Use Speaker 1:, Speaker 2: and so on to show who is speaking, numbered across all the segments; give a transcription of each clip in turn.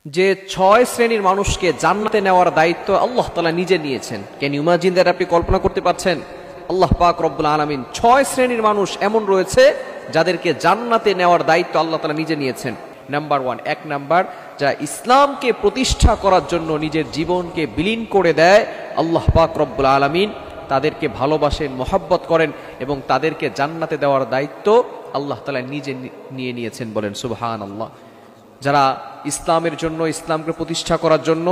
Speaker 1: যে ৬ শ্রেণীর মানুষকে জান্নাতে নেওয়ার দায়িত্ব আল্লাহ তাআলা নিজে নিয়েছেন। Can you imagine that? আপনি কল্পনা করতে পারছেন? আল্লাহ পাক রব্বুল আলামিন ৬ শ্রেণীর মানুষ এমন রয়েছে যাদেরকে জান্নাতে নেওয়ার দায়িত্ব আল্লাহ তাআলা নিজে নিয়েছেন। নাম্বার 1, এক নাম্বার, যারা ইসলামকে প্রতিষ্ঠা করার জন্য নিজের জীবনকে বিলীন করে দেয়, আল্লাহ পাক রব্বুল আলামিন তাদেরকে ভালোবাসেন, মহব্বত করেন এবং তাদেরকে জান্নাতে দেওয়ার দায়িত্ব আল্লাহ তাআলা নিজে নিয়ে নিয়েছেন। বলেন সুবহানাল্লাহ। যারা ইসলামের জন্য, ইসলামকে প্রতিষ্ঠা করার জন্য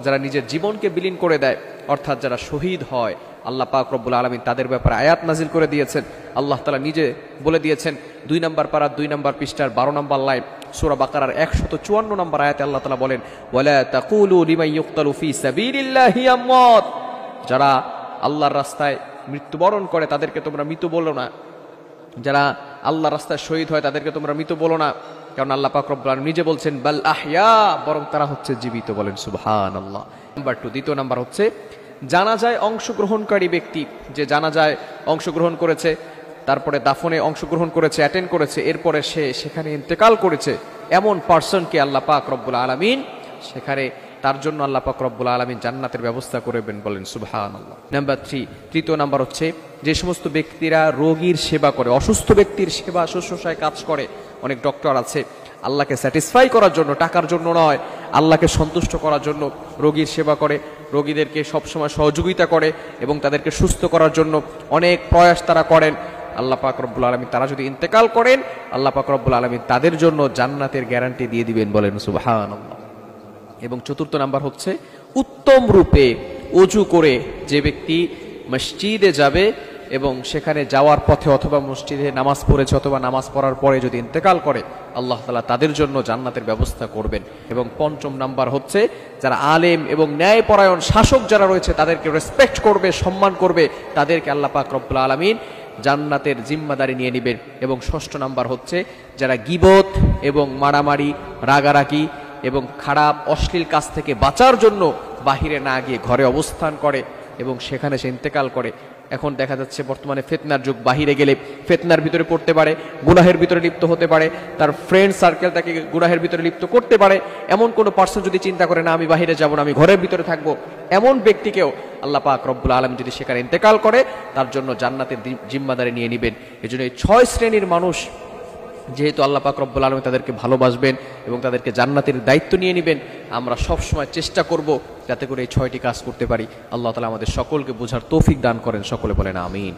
Speaker 1: যারা নিজের জীবনকে বিলীন করে দেয়, অর্থাৎ যারা শহীদ হয়, আল্লাহ পাক রব্বুল আলামিন তাদের ব্যাপারে আয়াত নাজিল করে দিয়েছেন। আল্লাহ তাআলা নিজে বলে দিয়েছেন 2 নম্বর পারা 2 নম্বর পৃষ্ঠার 12 নম্বর লাইন সূরা বাকারার 154 নম্বর আয়াতে আল্লাহ তাআলা বলেন, ওয়ালা তাকুলু লিমান ইউকতালু ফি সাবিলিল্লাহি আমওয়াত। যারা আল্লাহর রাস্তায় মৃত্যুবরণ করে তাদেরকে তোমরা মৃত বলো না। যারা আল্লাহর রাস্তায় শহীদ হয় তাদেরকে তোমরা মৃত বলো না, কারণ আল্লাহ পাক রব্বুল আলামিন নিজে বলছেন বাল আহইয়া, বরং তারা হচ্ছে জীবিত। বলেন সুবহানাল্লাহ। নাম্বার 2, দ্বিতীয় নাম্বার হচ্ছে জানাজায় অংশগ্রহণকারী ব্যক্তি, যে জানাজায় অংশগ্রহণ করেছে, তারপরে দাফনে অংশগ্রহণ করেছে, অ্যাটেন্ড করেছে, এরপরে সে সেখানে ইন্তেকাল করেছে, এমন পার্সনকে আল্লাহ পাক রব্বুল আলামিন সেখানে তার জন্য আল্লাহ পাক রব্বুল আলামিন জান্নাতের ব্যবস্থা করবেন। বলেন সুবহানাল্লাহ। নাম্বার 3, তৃতীয় নাম্বার হচ্ছে যে সমস্ত ব্যক্তিরা রোগীর সেবা করে, অসুস্থ ব্যক্তির সেবা শুশ্রূষায় কাজ করে। অনেক ডক্টর আছে আল্লাহকে স্যাটিসফাই করার জন্য, টাকার জন্য নয়, আল্লাহকে সন্তুষ্ট করার জন্য রোগীর সেবা করে, রোগীদেরকে সবসময় সহযোগিতা করে এবং তাদেরকে সুস্থ করার জন্য অনেক প্রয়াস তারা করেন। আল্লাহ পাক রব্বুল আলামিন তারা যদি ইন্তেকাল করেন, আল্লাহ পাক রব্বুল আলামিন তাদের জন্য জান্নাতের গ্যারান্টি দিয়ে দিবেন। বলেন সুবহানাল্লাহ। এবং চতুর্থ নাম্বার হচ্ছে উত্তম রূপে ওযু করে যে ব্যক্তি মসজিদে যাবে এবং সেখানে যাওয়ার পথে অথবা মসজিদে নামাজ পড়েছে অথবা নামাজ পড়ার পরে যদি ইন্তেকাল করে, আল্লাহ তাআলা তাদের জন্য জান্নাতের ব্যবস্থা করবেন। এবং পঞ্চম নাম্বার হচ্ছে যারা আলেম এবং ন্যায়পরায়ণ শাসক যারা রয়েছে তাদেরকে রেসপেক্ট করবে, সম্মান করবে, তাদেরকে আল্লাহ পাক রব্বুল আলামিন জান্নাতের জিম্মাদারি নিয়ে নেবেন। এবং ষষ্ঠ নাম্বার হচ্ছে যারা গীবত এবং মারামারি, রাগারাগি এবং খারাপ অশ্লীল কাজ থেকে বাঁচার জন্য বাহিরে না গিয়ে ঘরে অবস্থান করে এবং সেখানে সে ইন্তেকাল করে। এখন দেখা যাচ্ছে বর্তমানে ফিতনার যুগ, বাহিরে গেলে ফিতনার ভিতরে পড়তে পারে, গুনাহের ভিতরে লিপ্ত হতে পারে, তার ফ্রেন্ড সার্কেল তাকে গুনাহের ভিতরে লিপ্ত করতে পারে। এমন কোনো পার্সন যদি চিন্তা করে না আমি বাহিরে যাব না, আমি ঘরের ভিতরে থাকবো, এমন ব্যক্তিকেও আল্লাহ পাক রব্বুল আলামিন যদি সেখানে ইন্তেকাল করে তার জন্য জান্নাতের জিম্মাদারি নিয়ে নেবেন। এজন্য এই 6 শ্রেণীর মানুষ যেহেতু আল্লাহ পাক রব্বুল আলামিন তাদেরকে ভালোবাসবেন এবং তাদেরকে জান্নাতের দায়িত্ব নিয়ে নেবেন, আমরা সব সময় চেষ্টা করব যাতে করে এই 6টি কাজ করতে পারি। আল্লাহ তাআলা আমাদের সকলকে বোঝার তৌফিক দান করেন। সকলে বলেন আমিন।